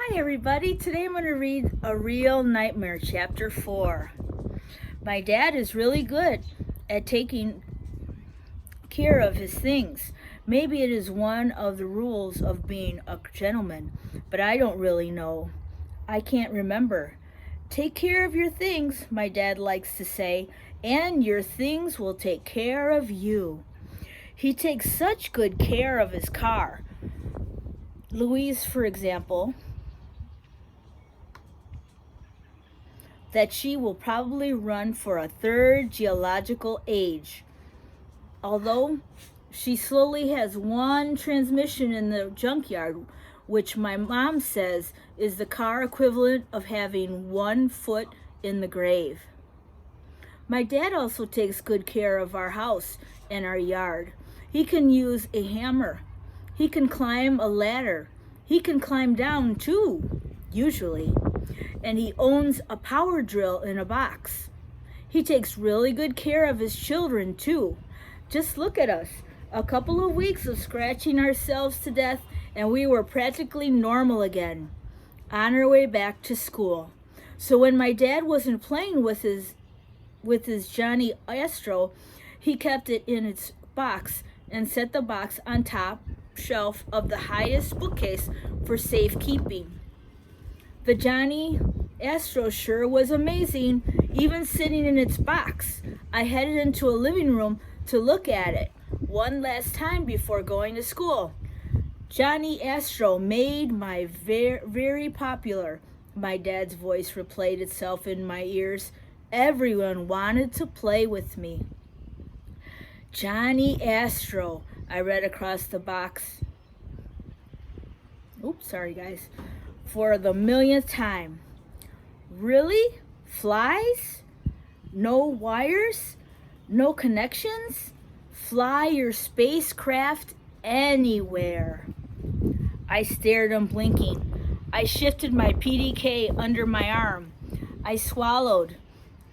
Hi everybody, today I'm going to read A Real Nightmare, Chapter 4. My dad is really good at taking care of his things. Maybe it is one of the rules of being a gentleman, but I don't really know. I can't remember. Take care of your things, my dad likes to say, and your things will take care of you. He takes such good care of his car. Louise, for example, that she will probably run for a third geological age. Although she slowly has one transmission in the junkyard, which my mom says is the car equivalent of having 1 foot in the grave. My dad also takes good care of our house and our yard. He can use a hammer. He can climb a ladder. He can climb down too, usually. And he owns a power drill in a box. He takes really good care of his children too. Just look at us. A couple of weeks of scratching ourselves to death and we were practically normal again, on our way back to school. So when my dad wasn't playing with his Johnny Astro, he kept it in its box and set the box on top shelf of the highest bookcase for safekeeping. The Johnny Astro sure was amazing, even sitting in its box. I headed into a living room to look at it one last time before going to school. Johnny Astro made my very popular. My dad's voice replayed itself in my ears. Everyone wanted to play with me. Johnny Astro, I read across the box. Oops, sorry guys. For the millionth time. Really? Flies? No wires? No connections? Fly your spacecraft anywhere. I stared unblinking. I shifted my PDK under my arm. I swallowed.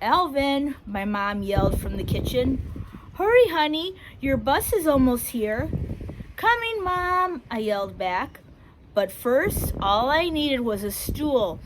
Alvin, my mom yelled from the kitchen. Hurry, honey, your bus is almost here. Coming, Mom, I yelled back. But first, all I needed was a stool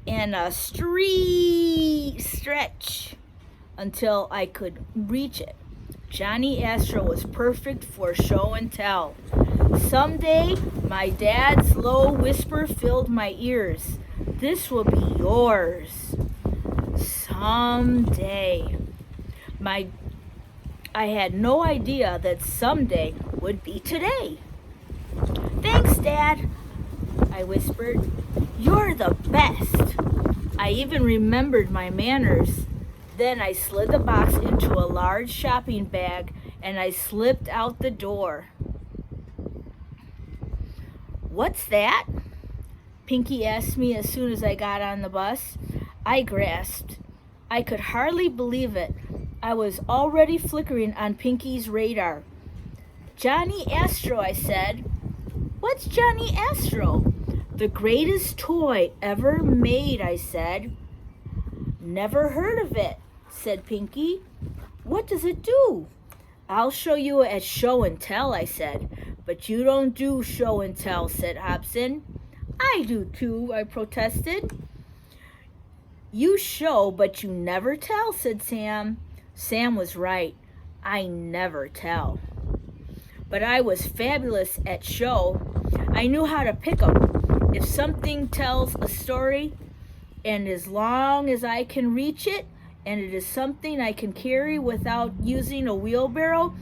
and a street stretch until I could reach it. Johnny Astro was perfect for show and tell. Someday, my dad's low whisper filled my ears. This will be yours. Someday. I had no idea that someday would be today. Thanks, Dad, I whispered. You're the best. I even remembered my manners. Then I slid the box into a large shopping bag and I slipped out the door. What's that? Pinky asked me as soon as I got on the bus. I grasped. I could hardly believe it. I was already flickering on Pinky's radar. Johnny Astro, I said. What's Johnny Astro? The greatest toy ever made, I said. Never heard of it, said Pinky. What does it do? I'll show you at show and tell, I said. But you don't do show and tell, said Hobson. I do too, I protested. You show, but you never tell, said Sam. Sam was right. I never tell. But I was fabulous at show. I knew how to pick 'em. If something tells a story, and as long as I can reach it, and it is something I can carry without using a wheelbarrow,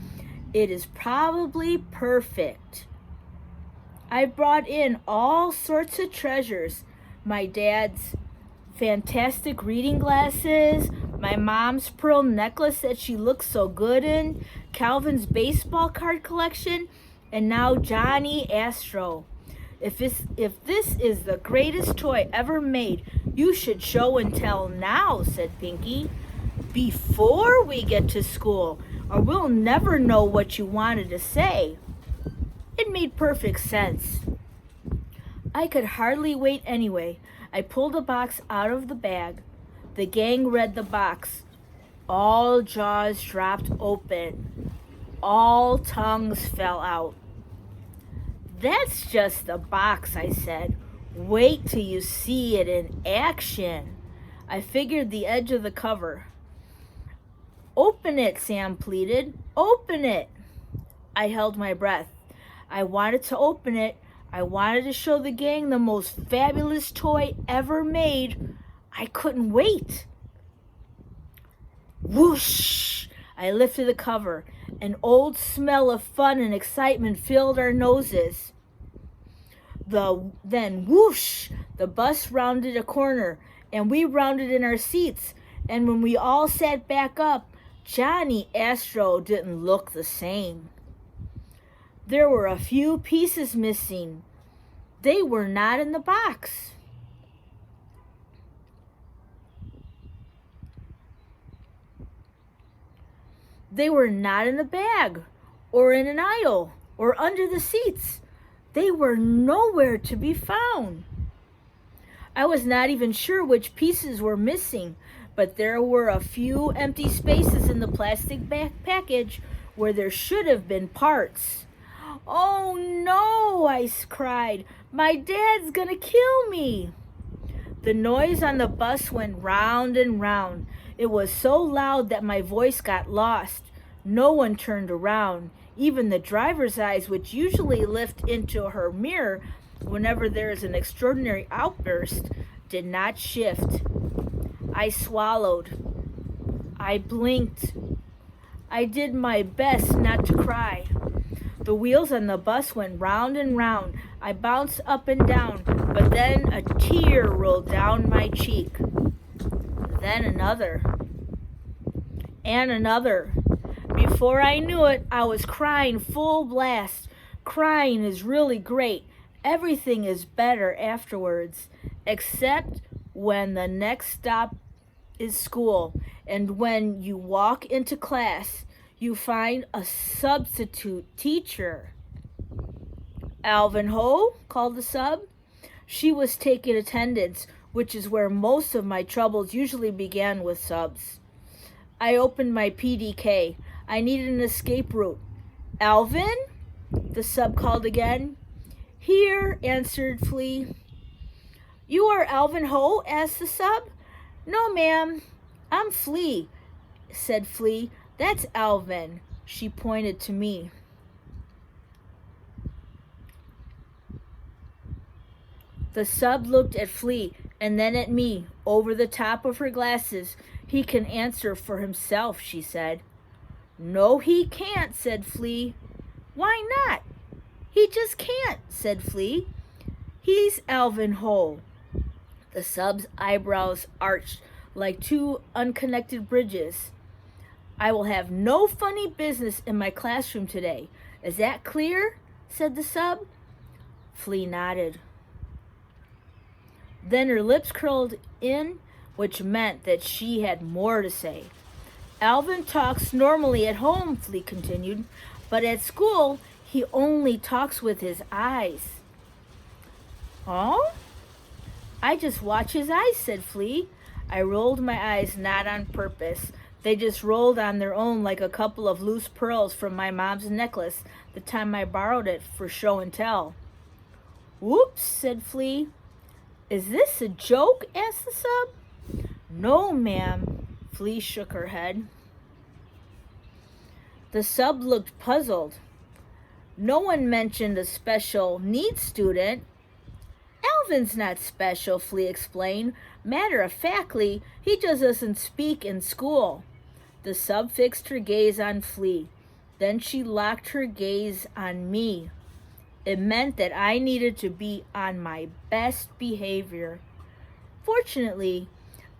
it is probably perfect. I brought in all sorts of treasures. My dad's fantastic reading glasses, my mom's pearl necklace that she looks so good in, Calvin's baseball card collection, and now Johnny Astro. If this is the greatest toy ever made, you should show and tell now, said Pinky, before we get to school, or we'll never know what you wanted to say. It made perfect sense. I could hardly wait anyway. I pulled the box out of the bag. The gang read the box. All jaws dropped open. All tongues fell out. That's just the box, I said. Wait till you see it in action. I figured the edge of the cover. Open it, Sam pleaded. Open it. I held my breath. I wanted to open it. I wanted to show the gang the most fabulous toy ever made. I couldn't wait. Whoosh! I lifted the cover. An old smell of fun and excitement filled our noses. Then whoosh! The bus rounded a corner, and we rounded in our seats. And when we all sat back up, Johnny Astro didn't look the same. There were a few pieces missing. They were not in the box. They were not in the bag, or in an aisle, or under the seats. They were nowhere to be found. I was not even sure which pieces were missing, but there were a few empty spaces in the plastic package where there should have been parts. Oh no, I cried. My dad's gonna kill me. The noise on the bus went round and round. It was so loud that my voice got lost. No one turned around. Even the driver's eyes, which usually lift into her mirror whenever there is an extraordinary outburst, did not shift. I swallowed. I blinked. I did my best not to cry. The wheels on the bus went round and round. I bounced up and down, but then a tear rolled down my cheek. Then another. And another. Before I knew it, I was crying full blast. Crying is really great. Everything is better afterwards, except when the next stop is school, and when you walk into class, you find a substitute teacher. Alvin Ho, called the sub. She was taking attendance, which is where most of my troubles usually began with subs. I opened my PDK. I needed an escape route. Alvin? The sub called again. Here, answered Flea. You are Alvin Ho? Asked the sub. No, ma'am. I'm Flea, said Flea. That's Alvin. She pointed to me. The sub looked at Flea and then at me over the top of her glasses. He can answer for himself, she said. No, he can't, said Flea. Why not? He just can't, said Flea. He's Alvin Ho. The sub's eyebrows arched like two unconnected bridges. I will have no funny business in my classroom today. Is that clear? Said the sub. Flea nodded. Then her lips curled in, which meant that she had more to say. Alvin talks normally at home, Flea continued, but at school he only talks with his eyes. Oh? I just watch his eyes, said Flea. I rolled my eyes not on purpose. They just rolled on their own like a couple of loose pearls from my mom's necklace the time I borrowed it for show and tell. Whoops, said Flea. Is this a joke? Asked the sub. No, ma'am. Flea shook her head. The sub looked puzzled. No one mentioned a special needs student. Alvin's not special, Flea explained. Matter-of-factly, he just doesn't speak in school. The sub fixed her gaze on Flea. Then she locked her gaze on me. It meant that I needed to be on my best behavior. Fortunately,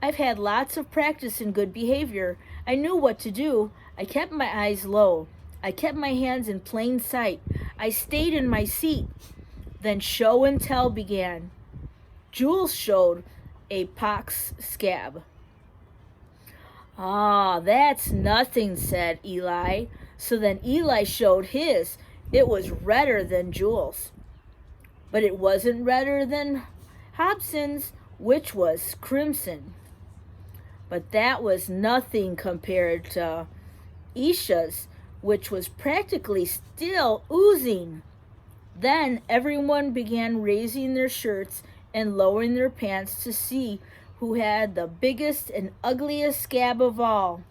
I've had lots of practice in good behavior. I knew what to do. I kept my eyes low. I kept my hands in plain sight. I stayed in my seat. Then show and tell began. Jules showed a pox scab. Ah, that's nothing, said Eli. So then Eli showed his. It was redder than Jules. But it wasn't redder than Hobson's, which was crimson. But that was nothing compared to Isha's, which was practically still oozing. Then everyone began raising their shirts and lowering their pants to see who had the biggest and ugliest scab of all.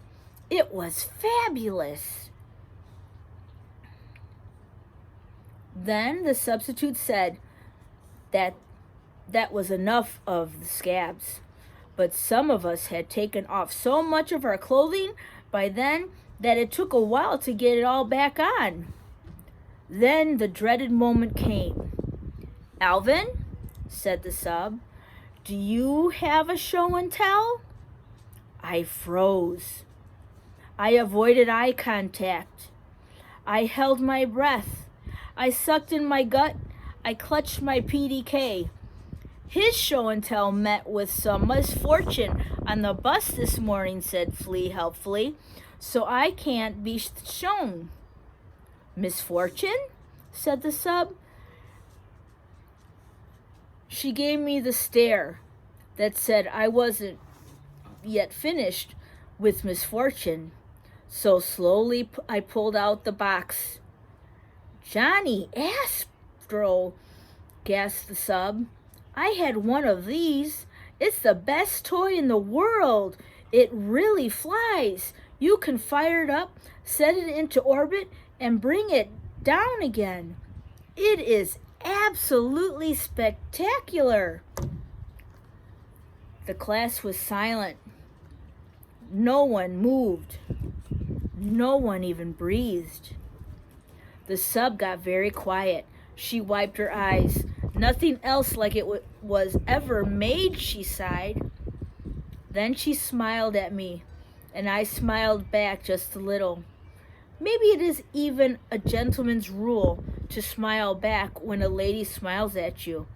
It was fabulous. Then the substitute said that was enough of the scabs. But some of us had taken off so much of our clothing by then that it took a while to get it all back on. Then the dreaded moment came. "Alvin," said the sub, "do you have a show and tell?" I froze. I avoided eye contact. I held my breath. I sucked in my gut. I clutched my PDK. "His show and tell met with some misfortune on the bus this morning," said Flea helpfully, "so I can't be shown." "Misfortune?" said the sub. She gave me the stare that said I wasn't yet finished with misfortune. So slowly I pulled out the box. "Johnny Astro," gasped the sub. "I had one of these. It's the best toy in the world. It really flies. You can fire it up, set it into orbit, and bring it down again. It is absolutely spectacular." The class was silent. No one moved. No one even breathed. The sub got very quiet. She wiped her eyes. "Nothing else like it was ever made," she sighed. Then she smiled at me, and I smiled back just a little. Maybe it is even a gentleman's rule to smile back when a lady smiles at you,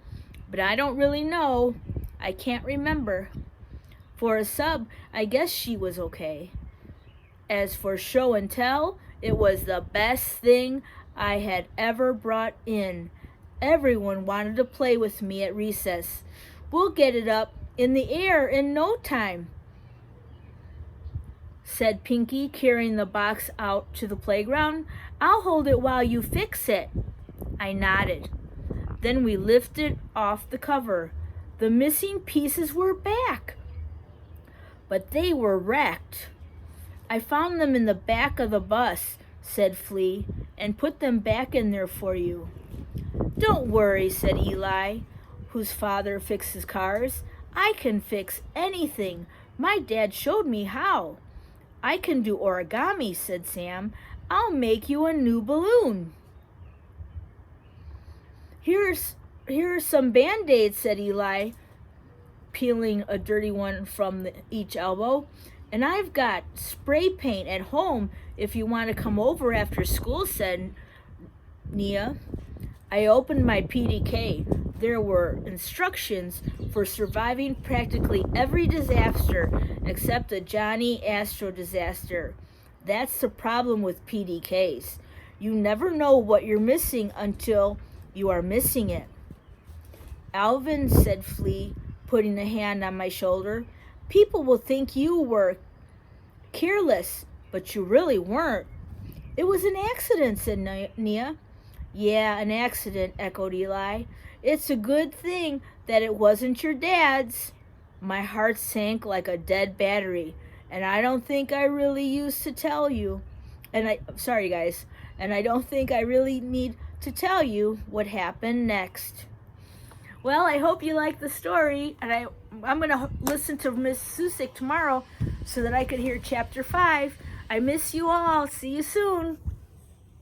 but I don't really know. I can't remember. For a sub, I guess she was okay. As for show and tell, it was the best thing I had ever brought in. Everyone wanted to play with me at recess. "We'll get it up in the air in no time," said Pinky, carrying the box out to the playground. "I'll hold it while you fix it." I nodded. Then we lifted off the cover. The missing pieces were back, but they were wrecked. "I found them in the back of the bus," said Flea, "and put them back in there for you." "Don't worry," said Eli, whose father fixes cars. "I can fix anything. My dad showed me how." "I can do origami," said Sam. "I'll make you a new balloon." Here are some Band-Aids," said Eli, peeling a dirty one from each elbow. "And I've got spray paint at home if you want to come over after school," said Nia. I opened my PDK. There were instructions for surviving practically every disaster except the Johnny Astro disaster. That's the problem with PDKs. You never know what you're missing until you are missing it. "Alvin," said Flea, putting a hand on my shoulder, "people will think you were careless, but you really weren't." "It was an accident," said Nia. "Yeah, an accident," echoed Eli. "It's a good thing that it wasn't your dad's." My heart sank like a dead battery, and I don't think I really used to tell you. Sorry guys, and I don't think I really need to tell you what happened next. Well, I hope you liked the story, and I'm going to listen to Miss Susik tomorrow so that I could hear Chapter 5. I miss you all. See you soon.